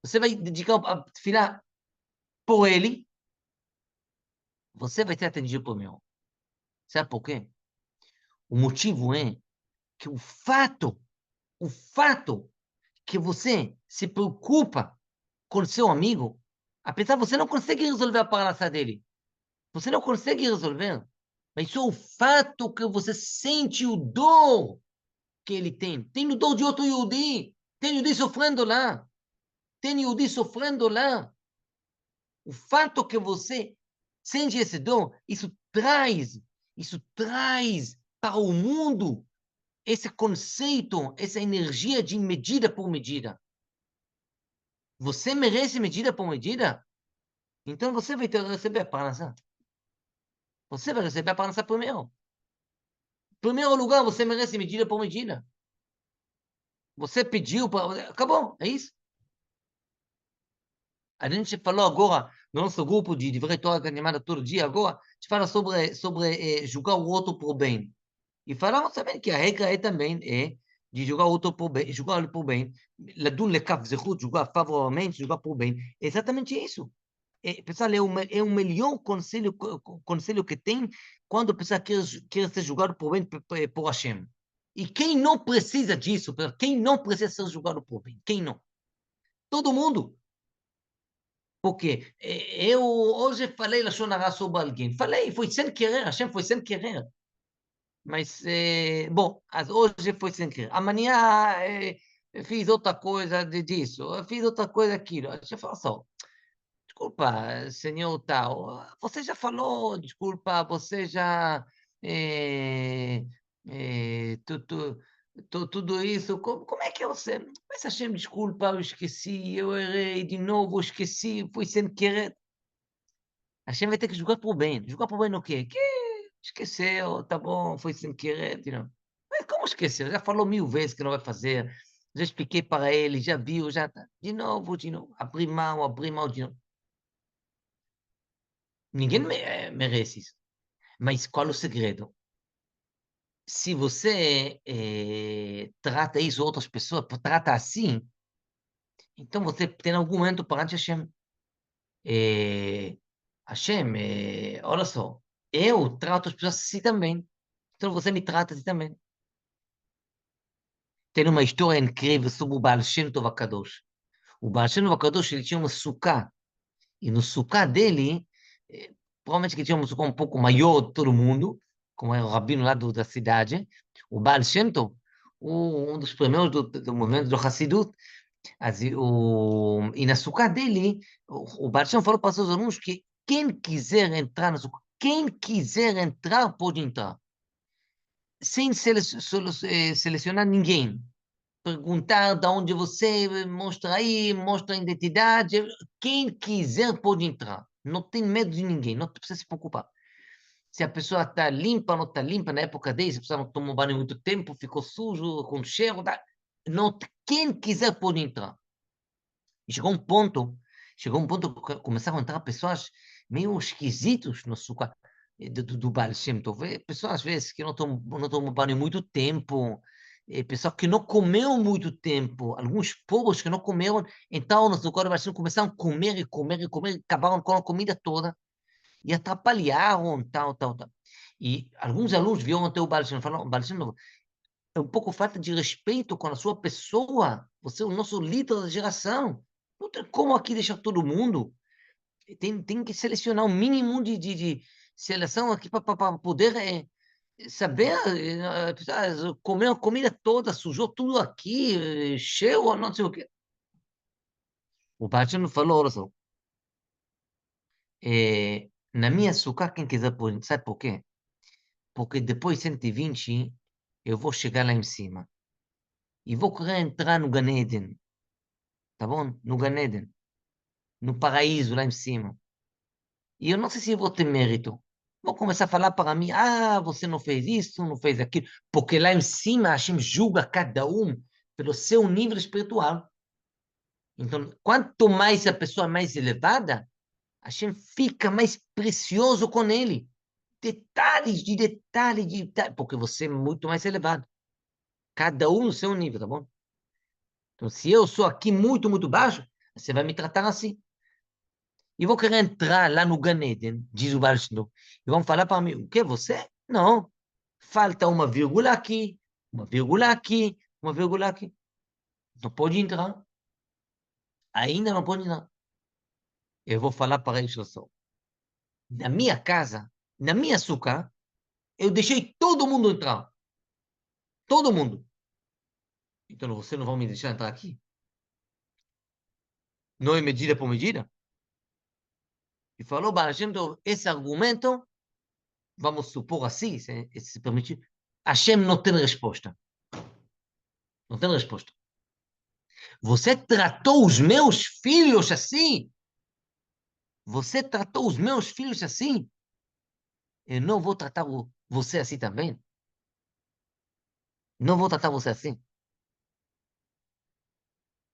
Você vai dedicar a tefilá por ele, você vai ser atendido por mim. Sabe por quê? O motivo é que o fato que você se preocupa com seu amigo, apesar de você não consegue resolver a parnassá dele, você não consegue resolver, mas só o fato que você sente o dor que ele tem o dor de outro Yehudi, tem Yehudi sofrendo lá, tem Yehudi sofrendo lá. O fato que você sente esse dom, isso traz para o mundo esse conceito, essa energia de medida por medida. Você merece medida por medida? Então você vai receber a parnassá. Você vai receber a parnassá primeiro. Em primeiro lugar, você merece medida por medida. Você pediu para... Acabou, é isso. A gente falou agora, no nosso grupo de Divrei Torah que animada todo dia, agora, a gente fala sobre julgar o outro por bem. E falamos também que a regra também de julgar o outro por bem, julgar ele por bem, לדון לכף זכות, julgar favoravelmente, julgar por bem. É exatamente isso. Pessoal, é o melhor conselho que tem quando a pessoa quer ser julgado por bem por Hashem. E quem não precisa disso? Quem não precisa ser julgado por bem? Quem não? Todo mundo. Porque eu hoje falei Lashon Hara sobre alguém. Falei, foi sem querer, Hashem foi sem querer. Mas, bom, hoje foi sem querer. Amanhã fiz outra coisa disso, eu fiz outra coisa aquilo. Hashem falou só, desculpa, senhor tal, você já falou, desculpa, você já... eh, tudo isso, como é que você... Mas Hashem, desculpa, eu esqueci, eu errei de novo, eu esqueci, foi sem querer. Hashem vai ter que julgar por bem. Julgar por bem no quê? Que esqueceu, tá bom, foi sem querer, Mas como esqueceu? Já falou 1000 vezes que não vai fazer. Já expliquei para ele, já viu, já tá. De novo. Abrir mão de novo. Ninguém merece isso. Mas qual é o segredo? Se você trata isso outras pessoas, trata assim, então você tem argumento perante Hashem. Eh, Hashem, olha só, eu trato as pessoas assim também. Então você me trata assim também. Tem uma história incrível sobre o Baal Shem Tov HaKadosh. O Baal Shem Tov HaKadosh, ele tinha uma sucá. E no sucá dele, provavelmente que tinha uma sucá um pouco maior de todo mundo, como era o rabino lá da cidade, o Baal Shem Tov, um dos primeiros do movimento do Hassidut, e na sucá dele, o Baal Shem falou para os seus alunos que quem quiser entrar na sucá, quem quiser entrar, pode entrar, sem selecionar ninguém. Perguntar de onde você mostra aí, mostra a identidade. Quem quiser pode entrar. Não tem medo de ninguém, não precisa se preocupar. Se a pessoa está limpa ou não está limpa na época dele, se a pessoa não tomou banho há muito tempo, ficou sujo, com cheiro, não, quem quiser pode entrar. E chegou um ponto que começaram a entrar pessoas meio esquisitos no suco do Baal Shem Tov. Pessoas, às vezes, que não tomam banho há muito tempo, pessoal que não comeu muito tempo, alguns povos que não comeram, entraram no suco do Baal Shem, começaram a comer e comer e comer, acabaram com a comida toda e atrapalharam, tal. E alguns alunos vieram até o Baal Shem e falaram, Baal Shem Tov, é um pouco falta de respeito com a sua pessoa. Você é o nosso líder da geração. Não tem como aqui deixar todo mundo. Tem que selecionar o mínimo de seleção aqui para poder saber comer a comida toda, sujou tudo aqui, cheio, não sei o quê. O Pachano falou, olha só, na minha açúcar, quem quiser pôr, sabe por quê? Porque depois de 120 eu vou chegar lá em cima e vou querer entrar no Gan Eden, tá bom? No Gan Eden, no paraíso lá em cima. E eu não sei se eu vou ter mérito. Vou começar a falar para mim, você não fez isso, não fez aquilo, porque lá em cima a Hashem julga cada um pelo seu nível espiritual. Então, quanto mais a pessoa é mais elevada, a Hashem fica mais precioso com ele. Detalhe, porque você é muito mais elevado. Cada um no seu nível, tá bom? Então, se eu sou aqui muito baixo, você vai me tratar assim. E vou querer entrar lá no Gan Eden, diz o Baal Shem Tov, e vão falar para mim, o que você? Não, falta uma vírgula aqui, uma vírgula aqui, uma vírgula aqui. Não pode entrar. Ainda não pode entrar. Eu vou falar para eles só. Na minha casa, na minha açúcar, eu deixei todo mundo entrar. Todo mundo. Então você não vai me deixar entrar aqui? Não é medida por medida? E falou, Baal Shem Tov, esse argumento, vamos supor assim, se permitir, Hashem não tem resposta. Não tem resposta. Você tratou os meus filhos assim? Você tratou os meus filhos assim? Eu não vou tratar você assim também? Não vou tratar você assim?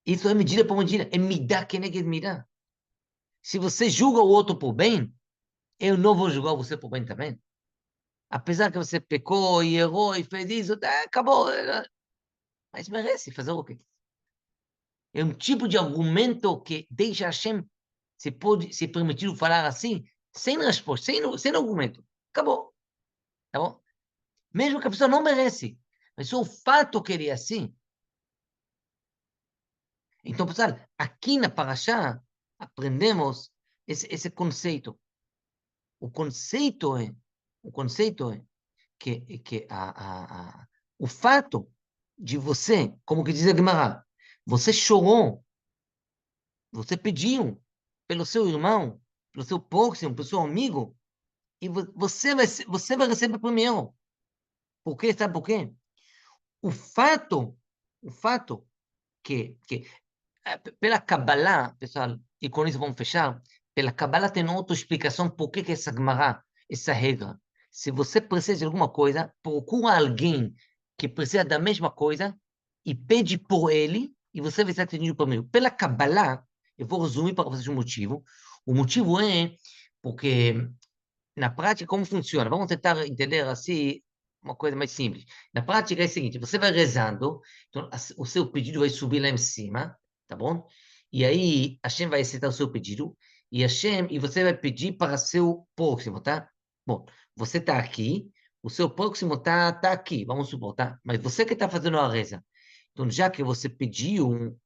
Isso é medida por medida. É midá que negue midá. Se você julga o outro por bem, eu não vou julgar você por bem também. Apesar que você pecou e errou e fez isso, acabou. Mas merece fazer o quê? É um tipo de argumento que deixa Hashem se permitir falar assim, sem resposta, sem argumento. Acabou. Tá bom? Mesmo que a pessoa não merece. Mas só o fato que ele é assim. Então, pessoal, aqui na Parashá, aprendemos esse conceito. O conceito é, o conceito é que o fato de você, como que diz a Gemara, você chorou, você pediu pelo seu irmão, pelo seu próximo, pelo seu amigo, e você vai receber primeiro. Por quê? Sabe por quê? O fato, o fato que pela Kabbalah, pessoal, e com isso vamos fechar, pela Kabbalah tem outra explicação por que essa Gemara, essa regra. Se você precisa de alguma coisa, procura alguém que precisa da mesma coisa e pede por ele, e você vai ser atendido primeiro. Pela Kabbalah, eu vou resumir para vocês o motivo. O motivo é porque, na prática, como funciona? Vamos tentar entender assim uma coisa mais simples. Na prática é o seguinte, você vai rezando, então o seu pedido vai subir lá em cima, tá bom? E aí Hashem vai aceitar o seu pedido, e você vai pedir para seu próximo, tá? Bom, você tá aqui, o seu próximo tá aqui, vamos supor, tá? Mas você que tá fazendo a reza. Então, já que você pediu,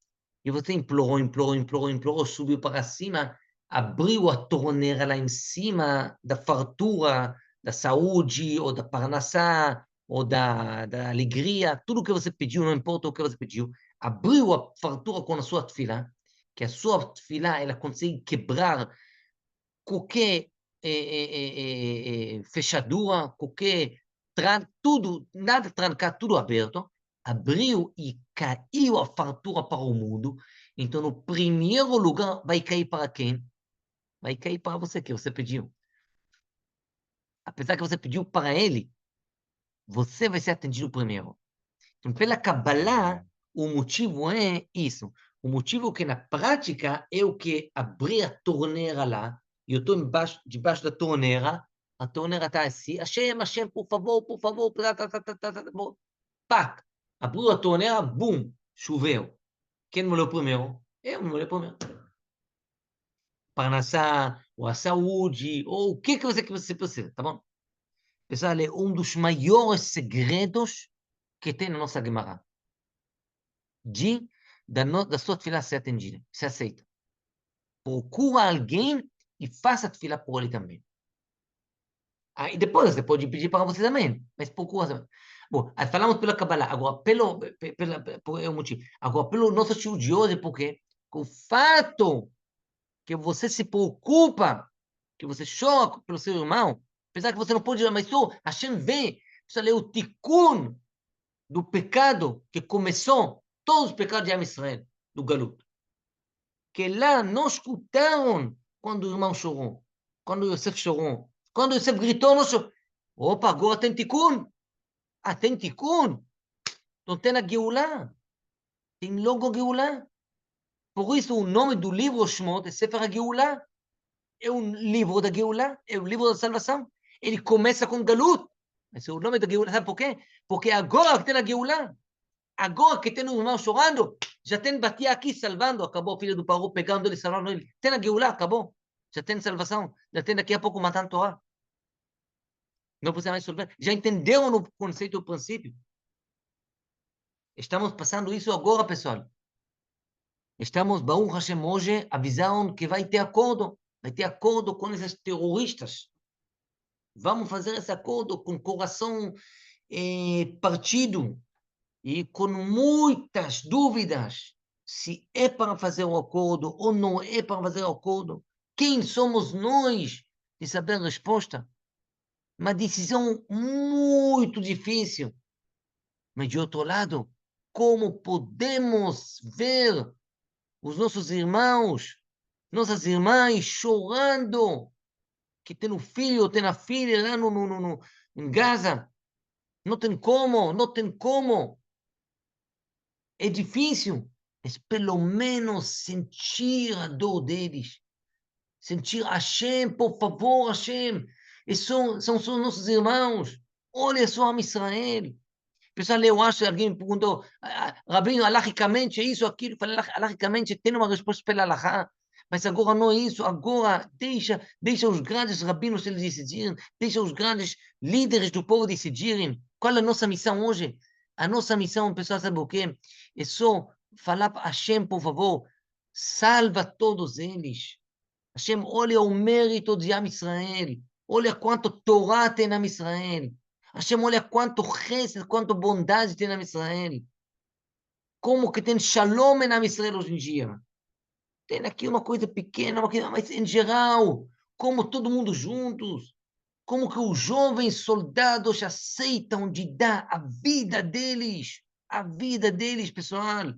e você implorou, subiu para cima, abriu a torneira lá em cima da fartura, da saúde, ou da parnassá, ou da alegria, tudo que você pediu, não importa o que você pediu, abriu a fartura com a sua tefilá, que a sua tefilá, ela consegue quebrar qualquer fechadura, tudo, nada trancar, tudo aberto, abriu e caiu a fartura para o mundo. Então, no primeiro lugar, vai cair para quem? Vai cair para você, que você pediu. Apesar que você pediu para ele, você vai ser atendido primeiro. Então, pela Kabbalah, o motivo é isso. O motivo que na prática é o que abrir a torneira lá, e eu estou debaixo da torneira, a torneira está assim, Hashem, por favor, bom, pá, abriu a torneira, bum, choveu. Quem molhou primeiro? Eu molhei primeiro. Parnassá, ou a saúde, ou o que você precisa, tá bom? Pessoal, é um dos maiores segredos que tem na nossa Gemara. Da sua tefilá ser atendida, ser aceita. Procura alguém e faça a tefilá por ele também. Aí depois você pode pedir para você também, mas procura também. Bom, aí falamos pela Kabbalah, agora é o motivo. Agora, pelo nosso estilo de hoje, porque o fato que você se preocupa, que você chora pelo seu irmão, apesar que você não pode, mas tu, Hashem vê, precisa ler o tikkun do pecado que começou, todos os pecados de Am Israel, do Galut. Que lá não escutaram quando o irmão chorou, quando Yosef chorou, quando Yosef gritou, não chorou. Opa, agora tem tikkun. Ah, tem tikkun. Então tem a Geulah. Tem logo a Geulah. Por isso o nome do livro Shmot é Sefer HaGeulah. É um livro da Geulah, é um livro da salvação. Ele começa com Galut. Esse é o nome da Geulah. Sabe por quê? Porque agora que tem a Geulah, agora que tem um irmão chorando, já tem Batia aqui salvando. Acabou o filho do Paró pegando ele, salvando ele. Tem a Geulah, acabou. Já tem salvação. Já tem daqui a pouco matando Torá. Não precisa mais resolver. Já entenderam o conceito do princípio? Estamos passando isso agora, pessoal. Estamos, Baruch Hashem, hoje avisaram que vai ter acordo. Vai ter acordo com esses terroristas. Vamos fazer esse acordo com coração partido e com muitas dúvidas se é para fazer um acordo ou não é para fazer um acordo. Quem somos nós de saber a resposta? Uma decisão muito difícil. Mas, de outro lado, como podemos ver os nossos irmãos, nossas irmãs chorando que tem um filho, tem a filha lá em Gaza? Não tem como, não tem como. É difícil, mas pelo menos sentir a dor deles. Sentir Hashem, por favor, Hashem. E são nossos irmãos. Olha só a Israel. Pessoal, eu acho que alguém me perguntou, Rabino, alahicamente é isso, aquilo. Eu falei, alahicamente tem uma resposta pela alahá. Mas agora não é isso. Agora deixa os grandes rabinos eles decidirem. Deixa os grandes líderes do povo decidirem. Qual é a nossa missão hoje? A nossa missão, pessoal, sabe o quê? É só falar para Hashem, por favor, salva todos eles. Hashem, olha o mérito de Am Israel. Olha quanto Torá tem Am Israel. Hashem, olha quanto Chesed, quanto bondade tem Am Israel. Como que tem Shalom em Am Israel hoje em dia. Tem aqui uma coisa pequena, mas em geral, como todo mundo juntos. Como que os jovens soldados aceitam de dar a vida deles. A vida deles, pessoal.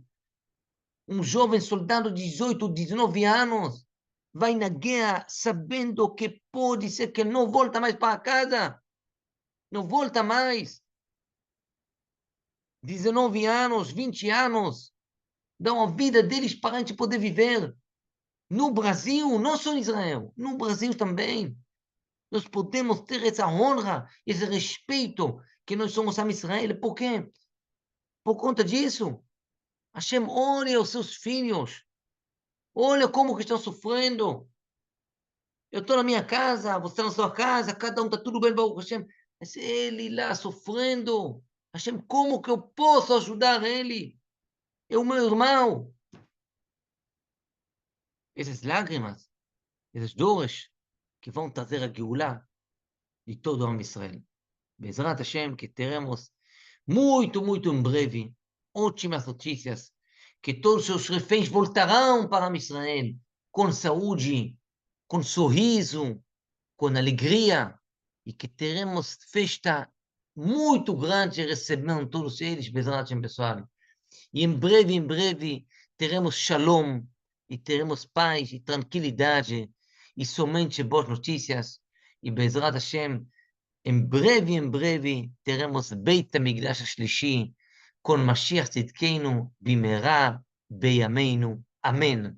Um jovem soldado de 18, 19 anos vai na guerra sabendo que pode ser que não volta mais para casa. Não volta mais. 19 anos, 20 anos. Dão a vida deles para a gente poder viver. No Brasil, não só em Israel, no Brasil também. Nós podemos ter essa honra, esse respeito que nós somos a Israel. Por quê? Por conta disso. Hashem, olha os seus filhos. Olha como que estão sofrendo. Eu estou na minha casa, você está na sua casa, cada um está tudo bem, Baruch Hashem. Mas ele lá sofrendo. Hashem, como que eu posso ajudar ele? É o meu irmão. Essas lágrimas, essas dores que vão trazer a Geulah de todo o Am Israel. Bezrat Hashem, que teremos muito, muito em breve ótimas notícias, que todos os seus reféns voltarão para Am Israel com saúde, com sorriso, com alegria, e que teremos festa muito grande recebendo todos eles, Bezrat Hashem, pessoal. E em breve, teremos shalom, e teremos paz e tranquilidade, e somente boas notícias, e Bezrat Hashem, em breve, teremos Beit HaMikdash השלישי, com Mashiach tzidkenu, במהרה, בימינו, אמן.